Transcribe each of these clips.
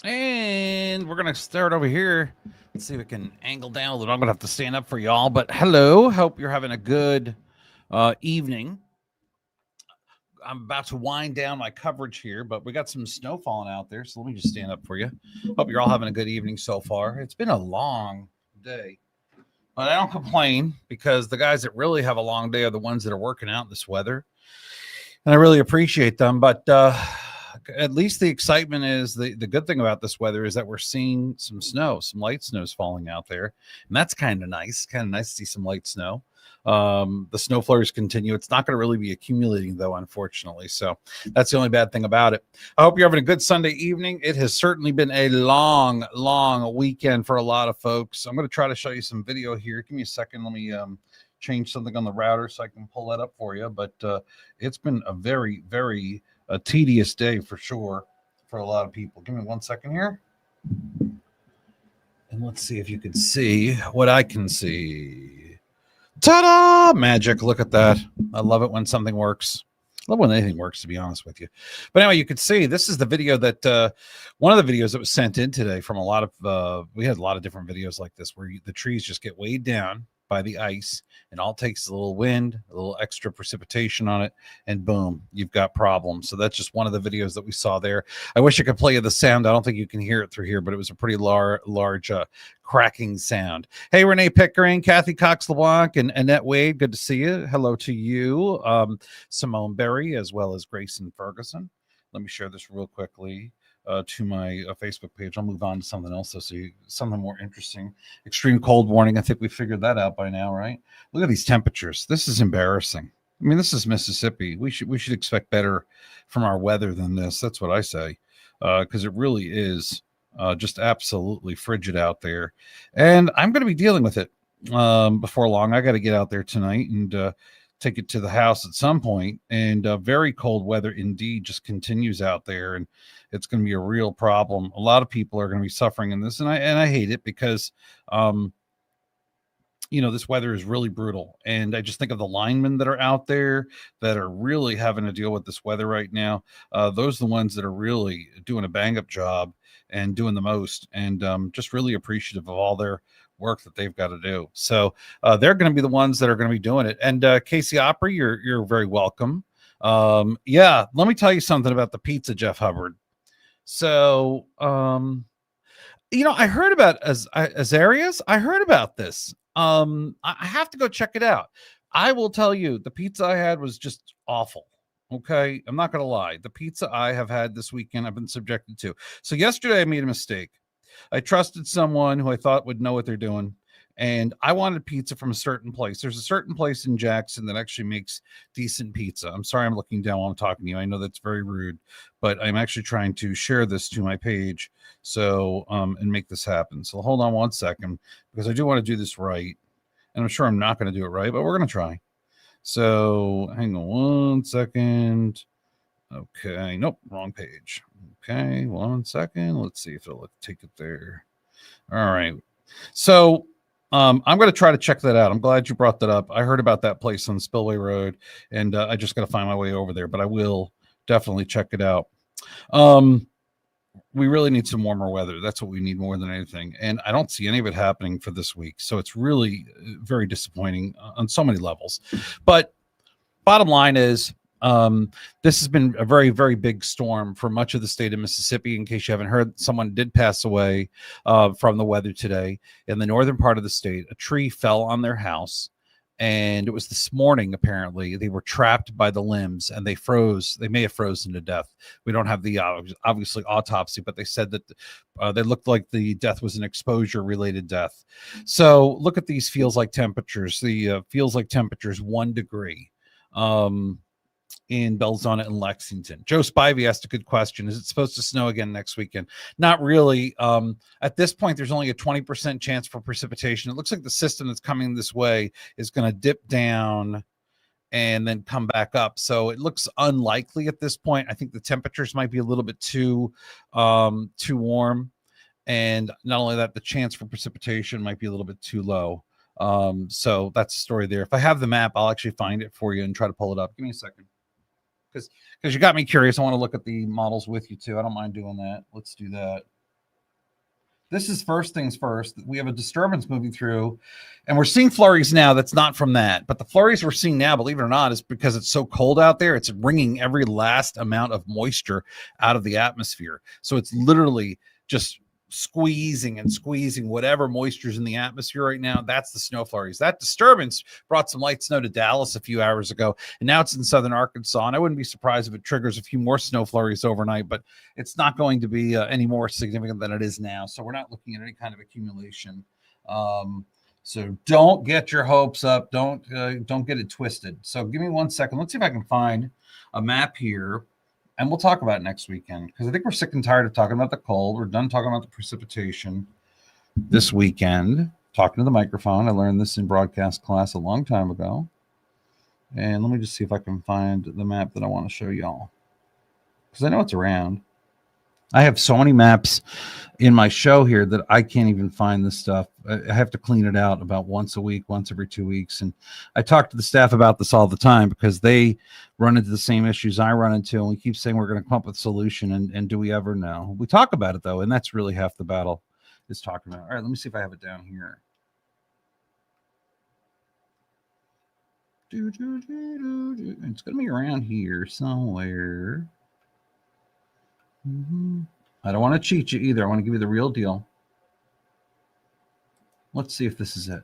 And we're going to start over here. Let's see if we can angle down a little. I'm going to have to stand up for y'all. But hello. Hope you're having a good evening. I'm about to wind down my coverage here, but we got some snow falling out there. So let me just stand up for you. Hope you're all having a good evening so far. It's been a long day, but I don't complain because the guys that really have a long day are the ones that are working out in this weather. And I really appreciate them. But at least the excitement is the good thing about this weather is that we're seeing some snow, some light snows falling out there. And that's kind of nice. Kind of nice to see some light snow. The snow flurries continue. It's not going to really be accumulating, though, unfortunately. So that's the only bad thing about it. I hope you're having a good Sunday evening. It has certainly been a long weekend for a lot of folks. I'm going to try to show you some video here. Give me a second. Let me change something on the router so I can pull that up for you. But it's been a very tedious day for sure for a lot of people. Give me 1 second here. And let's see if you can see what I can see. Ta-da! Magic. Look at that. I love it when something works. I love when anything works, to be honest with you. But anyway, you could see this is the video that one of the videos that was sent in today from a lot of we had a lot of different videos like this where the trees just get weighed down by the ice, and all it takes is a little wind, a little extra precipitation on it, and boom, you've got problems. So that's just one of the videos that we saw there. I wish I could play you the sound. I don't think you can hear it through here, but it was a pretty large cracking sound. Hey, Renee Pickering, Kathy Cox LeBlanc, and Annette Wade, good to see you. Hello to you. Simone Berry, as well as Grayson Ferguson. Let me share this real quickly to my Facebook page. I'll move on to something else, though, so something more interesting. Extreme cold warning. I think we figured that out by now, right? Look at these temperatures. This is embarrassing. I mean, this is Mississippi. We should expect better from our weather than this. That's what I say, because it really is just absolutely frigid out there, and I'm going to be dealing with it before long. I got to get out there tonight and take it to the house at some point. And very cold weather indeed just continues out there, and it's going to be a real problem. A lot of people are going to be suffering in this, and I hate it because this weather is really brutal. And I just think of the linemen that are out there that are really having to deal with this weather right now. Those are the ones that are really doing a bang up job and doing the most, and just really appreciative of all their work that they've got to do. So they're going to be the ones that are going to be doing it. And Casey Opry, you're very welcome. Yeah, let me tell you something about the pizza, Jeff Hubbard. So, I heard about Azarias. I heard about this. I have to go check it out. I will tell you, the pizza I had was just awful. Okay, I'm not gonna lie. The pizza I have had this weekend, I've been subjected to. So yesterday, I made a mistake. I trusted someone who I thought would know what they're doing, and I wanted pizza from a certain place. There's a certain place in Jackson that actually makes decent pizza. I'm sorry I'm looking down while I'm talking to you. I know that's very rude, but I'm actually trying to share this to my page and make this happen. So hold on 1 second, because I do want to do this right, and I'm sure I'm not going to do it right, but we're going to try. So hang on 1 second. Okay, nope, wrong page. Okay, 1 second. Let's see if it'll take it there. All right. So I'm going to try to check that out. I'm glad you brought that up. I heard about that place on Spillway Road, and I just got to find my way over there, but I will definitely check it out. We really need some warmer weather. That's what we need more than anything. And I don't see any of it happening for this week. So it's really very disappointing on so many levels. But bottom line is, this has been a very big storm for much of the state of Mississippi. In case you haven't heard, someone did pass away from the weather today in the northern part of the state. A tree fell on their house, and it was this morning. Apparently they were trapped by the limbs, and they froze. They may have frozen to death. We don't have the obviously autopsy, but they said that they looked like the death was an exposure related death. So look at these feels like temperatures. The feels like temperatures 1 degree in Belzoni and Lexington. Joe Spivey asked a good question. Is it supposed to snow again next weekend? Not really. At this point, there's only a 20% chance for precipitation. It looks like the system that's coming this way is going to dip down and then come back up. So it looks unlikely at this point. I think the temperatures might be a little bit too warm. And not only that, the chance for precipitation might be a little bit too low. So that's the story there. If I have the map, I'll actually find it for you and try to pull it up. Give me a second. Because you got me curious. I want to look at the models with you too. I don't mind doing that. Let's do that. This is first things first. We have a disturbance moving through, and we're seeing flurries now. That's not from that, but the flurries we're seeing now, believe it or not, is because it's so cold out there. It's wringing every last amount of moisture out of the atmosphere. So it's literally just squeezing and squeezing whatever moisture's in the atmosphere right now. That's the snow flurries. That disturbance brought some light snow to Dallas a few hours ago, and now it's in southern Arkansas. And I wouldn't be surprised if it triggers a few more snow flurries overnight, but it's not going to be any more significant than it is now. So we're not looking at any kind of accumulation. So don't get your hopes up. Don't get it twisted. So give me 1 second. Let's see if I can find a map here, and we'll talk about it next weekend, because I think we're sick and tired of talking about the cold. We're done talking about the precipitation this weekend. Talking to the microphone. I learned this in broadcast class a long time ago. And let me just see if I can find the map that I want to show y'all, because I know it's around. I have so many maps in my show here that I can't even find this stuff. I have to clean it out about once a week, once every 2 weeks. And I talk to the staff about this all the time, because they run into the same issues I run into. And we keep saying we're going to come up with a solution. And do we ever know? We talk about it, though. And that's really half the battle, is talking about it. All right, let me see if I have it down here. It's going to be around here somewhere. I don't want to cheat you either. I want to give you the real deal. Let's see if this is it.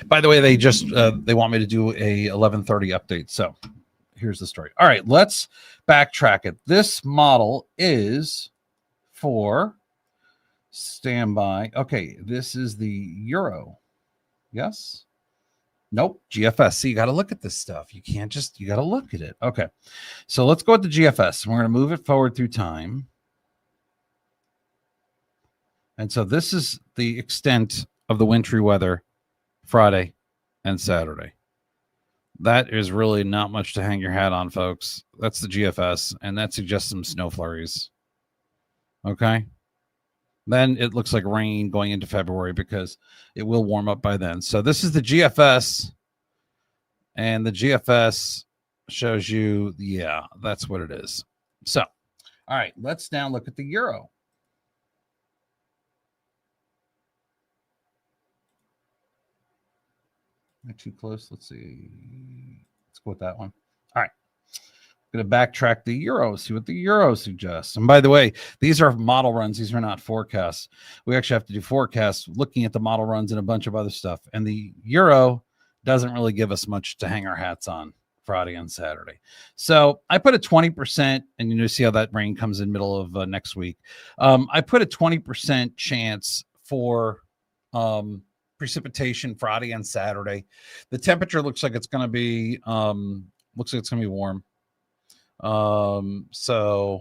By the way, they just they want me to do a 11:30 update. So here's the story. All right, let's backtrack it. This model is for standby. Okay, this is the Euro. Yes. Nope. GFS. See, you got to look at this stuff. You can't just, you got to look at it. Okay. So let's go with the GFS. We're going to move it forward through time. And so this is the extent of the wintry weather Friday and Saturday. That is really not much to hang your hat on, folks. That's the GFS, and that suggests some snow flurries. Okay. Then it looks like rain going into February, because it will warm up by then. So this is the GFS, and the GFS shows you, yeah, that's what it is. So, all right, let's now look at the Euro. Am I too close? Let's see. Let's go with that one. All right. Going to backtrack the Euro, see what the Euro suggests. And by the way, these are model runs. These are not forecasts. We actually have to do forecasts looking at the model runs and a bunch of other stuff. And the Euro doesn't really give us much to hang our hats on Friday and Saturday. So I put a 20%, and you know, see how that rain comes in middle of next week. I put a 20% chance for precipitation Friday and Saturday. The temperature looks like it's going to be warm. So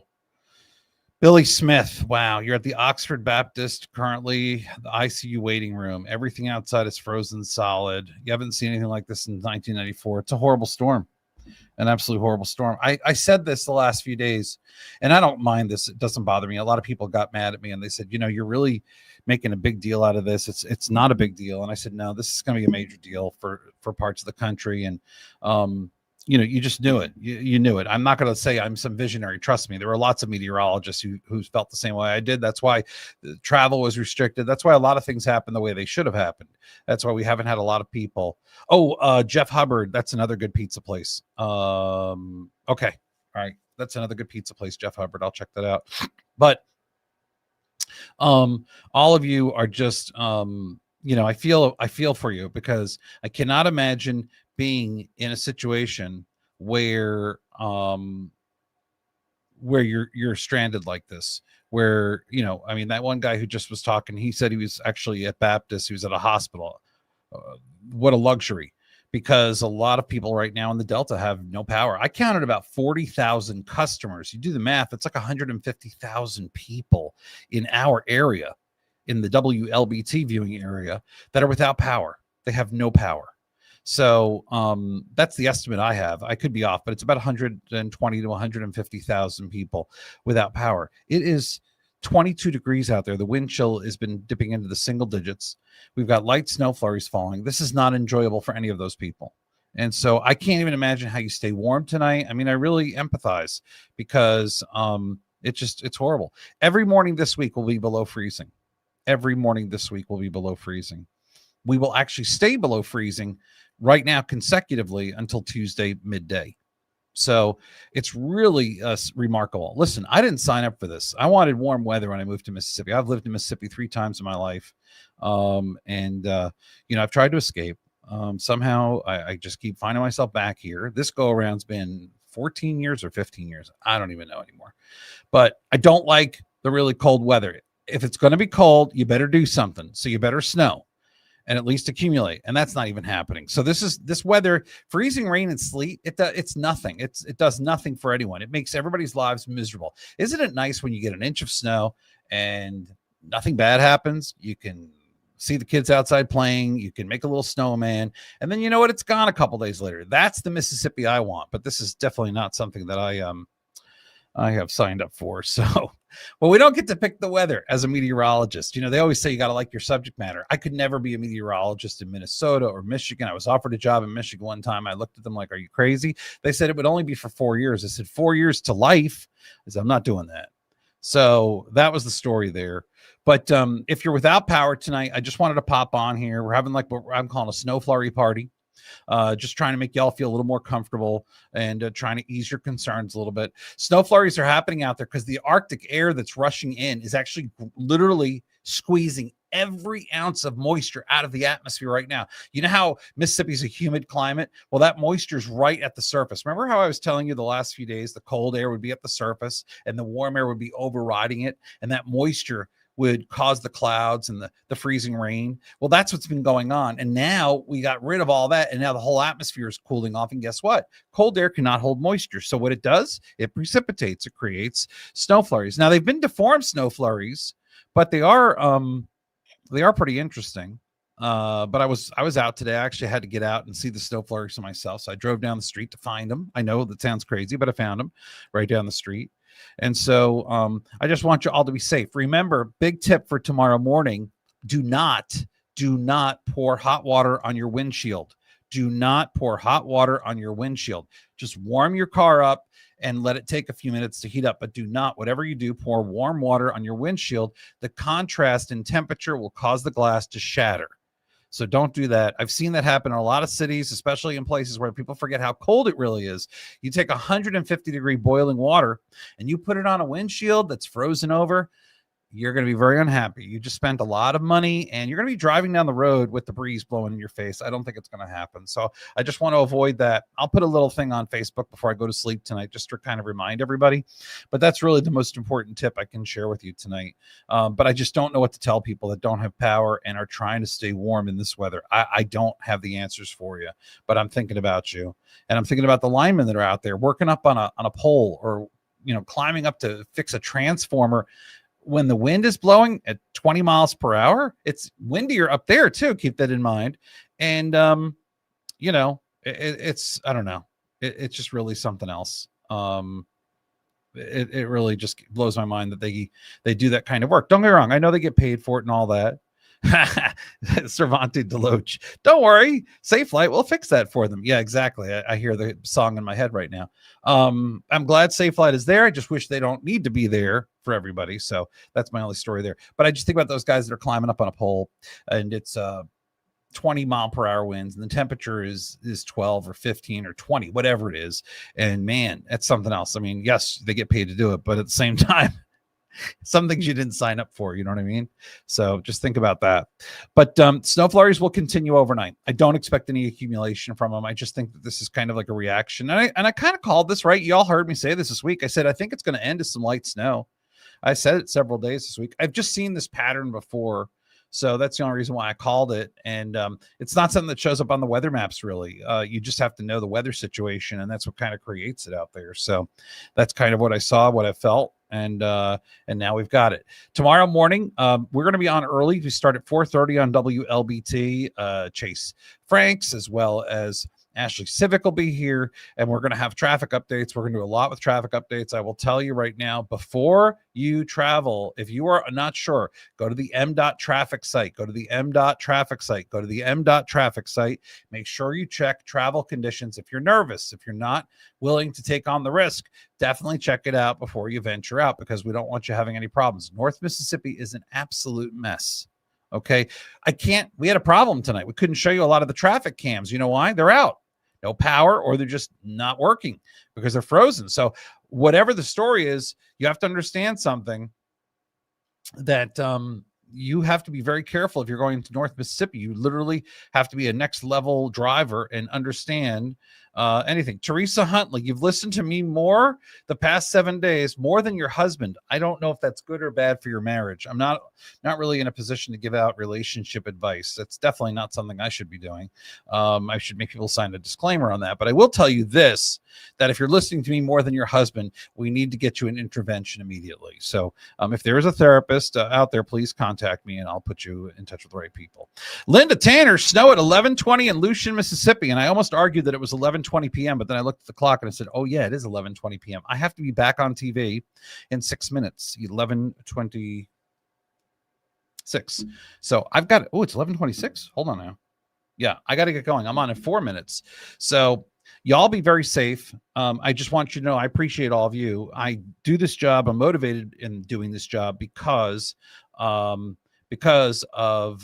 Billy Smith, wow, you're at the Oxford Baptist currently, the ICU waiting room. Everything outside is frozen solid. You haven't seen anything like this in 1994. It's a horrible storm, an absolute horrible storm. I said this the last few days, and I don't mind this. It doesn't bother me. A lot of people got mad at me, and they said, you know, you're really making a big deal out of this. It's not a big deal. And I said, no, this is going to be a major deal for parts of the country. And, you know, you just knew it. You knew it. I'm not going to say I'm some visionary. Trust me. There were lots of meteorologists who felt the same way I did. That's why travel was restricted. That's why a lot of things happened the way they should have happened. That's why we haven't had a lot of people. Oh, Jeff Hubbard. That's another good pizza place. Okay. All right. That's another good pizza place, Jeff Hubbard. I'll check that out. But all of you are just, you know, I feel for you, because I cannot imagine being in a situation where you're stranded like this, where, you know, I mean, that one guy who just was talking, he said he was actually at Baptist, he was at a hospital. What a luxury, because a lot of people right now in the Delta have no power. I counted about 40,000 customers. You do the math, it's like 150,000 people in our area, in the WLBT viewing area, that are without power. They have no power. So that's the estimate I have. I could be off, but it's about 120 to 150,000 people without power. It is 22 degrees out there. The wind chill has been dipping into the single digits. We've got light snow flurries falling. This is not enjoyable for any of those people. And so I can't even imagine how you stay warm tonight. I mean, I really empathize, because It's horrible. Every morning this week will be below freezing. Every morning this week will be below freezing. We will actually stay below freezing right now consecutively until Tuesday midday. So it's really remarkable. Listen, I didn't sign up for this. I wanted warm weather when I moved to Mississippi. I've lived in Mississippi 3 times in my life. I've tried to escape. Somehow I just keep finding myself back here. This go around's been 14 years or 15 years. I don't even know anymore. But I don't like the really cold weather. If it's going to be cold, you better do something. So you better snow and at least accumulate. And that's not even happening. So this weather, freezing rain and sleet, it's nothing. It does nothing for anyone. It makes everybody's lives miserable. Isn't it nice when you get an inch of snow and nothing bad happens? You can see the kids outside playing. You can make a little snowman. And then you know what? It's gone a couple days later. That's the Mississippi I want. But this is definitely not something that I have signed up for. So, well, we don't get to pick the weather as a meteorologist. They always say you got to like your subject matter. I could never be a meteorologist in Minnesota or Michigan. I was offered a job in Michigan one time. I looked at them like, are you crazy? They said it would only be for 4 years. I said, 4 years to life? I said, I'm not doing that. So that was the story there. But if you're without power tonight, I just wanted to pop on here. We're having like what I'm calling a snow flurry party. Just trying to make y'all feel a little more comfortable and trying to ease your concerns a little bit. Snow flurries are happening out there because the Arctic air that's rushing in is actually literally squeezing every ounce of moisture out of the atmosphere right now. You know how Mississippi's a humid climate? Well, that moisture is right at the surface. Remember how I was telling you the last few days, the cold air would be at the surface and the warm air would be overriding it, and that moisture would cause the clouds and the freezing rain. Well, that's what's been going on. And now we got rid of all that. And now the whole atmosphere is cooling off. And guess what? Cold air cannot hold moisture. So what it does, it precipitates, it creates snow flurries. Now they've been deformed snow flurries, but they are pretty interesting. But I was out today. I actually had to get out and see the snow flurries for myself. So I drove down the street to find them. I know that sounds crazy, but I found them right down the street. And so I just want you all to be safe. Remember, big tip for tomorrow morning, do not pour hot water on your windshield. Do not pour hot water on your windshield. Just warm your car up and let it take a few minutes to heat up. But do not, whatever you do, pour warm water on your windshield. The contrast in temperature will cause the glass to shatter. So don't do that. I've seen that happen in a lot of cities, especially in places where people forget how cold it really is. You take 150-degree boiling water and you put it on a windshield that's frozen over, you're going to be very unhappy. You just spent a lot of money and you're going to be driving down the road with the breeze blowing in your face. I don't think it's going to happen. So I just want to avoid that. I'll put a little thing on Facebook before I go to sleep tonight, just to kind of remind everybody. But that's really the most important tip I can share with you tonight. But I just don't know what to tell people that don't have power and are trying to stay warm in this weather. I don't have the answers for you, but I'm thinking about you. And I'm thinking about the linemen that are out there working up on a pole or, climbing up to fix a transformer. When the wind is blowing at 20 miles per hour, it's windier up there too. Keep that in mind. And, it's, I don't know. It's just really something else. It really just blows my mind that they do that kind of work. Don't get me wrong. I know they get paid for it and all that. Cervantes Deloach. Don't worry. Safe Flight will fix that for them. Yeah, exactly. I hear the song in my head right now. I'm glad Safe Flight is there. I just wish they don't need to be there for everybody. So that's my only story there. But I just think about those guys that are climbing up on a pole and it's 20 mile per hour winds and the temperature is 12 or 15 or 20, whatever it is. And man, that's something else. I mean, yes, they get paid to do it, but at the same time, some things you didn't sign up for, you know what I mean? So just think about that. But snow flurries will continue overnight. I don't expect any accumulation from them. I just think that this is kind of like a reaction. And I kind of called this, right? You all heard me say this week. I said, I think it's going to end as some light snow. I said it several days this week. I've just seen this pattern before. So that's the only reason why I called it. And it's not something that shows up on the weather maps, really. You just have to know the weather situation, and that's what kind of creates it out there. So that's kind of what I saw, what I felt. And now we've got it. Tomorrow morning, we're going to be on early. We start at 4:30 on WLBT. Chase Franks, as well as Ashley Civic will be here, and we're going to have traffic updates. We're going to do a lot with traffic updates. I will tell you right now, before you travel, if you are not sure, go to the M.Dot traffic site. Go to the M.Dot traffic site. Go to the M.Dot traffic site. Make sure you check travel conditions. If you're nervous, if you're not willing to take on the risk, definitely check it out before you venture out, because we don't want you having any problems. North Mississippi is an absolute mess. Okay. We had a problem tonight. We couldn't show you a lot of the traffic cams. You know why? They're out. No power, or they're just not working because they're frozen. So whatever the story is, you have to understand something, that you have to be very careful if you're going to North Mississippi. You literally have to be a next level driver and understand anything. Teresa Huntley, you've listened to me more the past 7 days, more than your husband. I don't know if that's good or bad for your marriage. I'm not really in a position to give out relationship advice. That's definitely not something I should be doing. I should make people sign a disclaimer on that. But I will tell you this, that if you're listening to me more than your husband, we need to get you an intervention immediately. So if there is a therapist out there, please contact me and I'll put you in touch with the right people. Linda Tanner, snow at 11:20 in Lucian, Mississippi. And I almost argued that it was 11:20 p.m., but then I looked at the clock and I said, oh yeah, it is 11:20 p.m. I have to be back on TV in 6 minutes, 11:26. So I've got, it's 11:26. Hold on now. Yeah, I got to get going. I'm on in 4 minutes. So y'all be very safe. I just want you to know I appreciate all of you. I do this job. I'm motivated in doing this job because of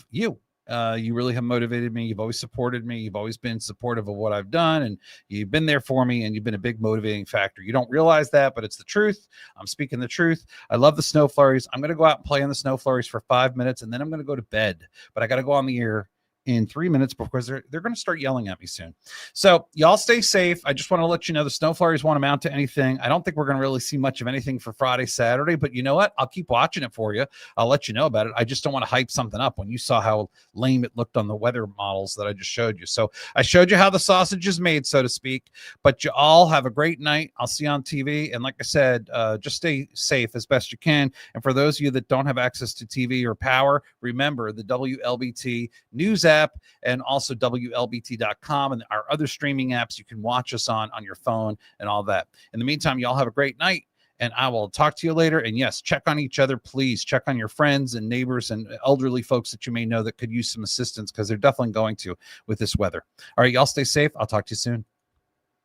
you. You really have motivated me. You've always supported me. You've always been supportive of what I've done, and you've been there for me, and you've been a big motivating factor. You don't realize that, but it's the truth. I'm speaking the truth. I love the snow flurries. I'm going to go out and play on the snow flurries for 5 minutes, and then I'm going to go to bed. But I got to go on the air in 3 minutes because they're going to start yelling at me soon. So y'all stay safe. I just want to let you know the snow flurries won't amount to anything. I don't think we're going to really see much of anything for Friday, Saturday, but you know what? I'll keep watching it for you. I'll let you know about it. I just don't want to hype something up when you saw how lame it looked on the weather models that I just showed you. So I showed you how the sausage is made, so to speak, but you all have a great night. I'll see you on TV. And like I said, just stay safe as best you can. And for those of you that don't have access to TV or power, remember the WLBT news app and also WLBT.com and our other streaming apps you can watch us on your phone and all that. In the meantime, y'all have a great night, and I will talk to you later. And yes, check on each other, please. Check on your friends and neighbors and elderly folks that you may know that could use some assistance, because they're definitely going to with this weather. All right, y'all stay safe. I'll talk to you soon.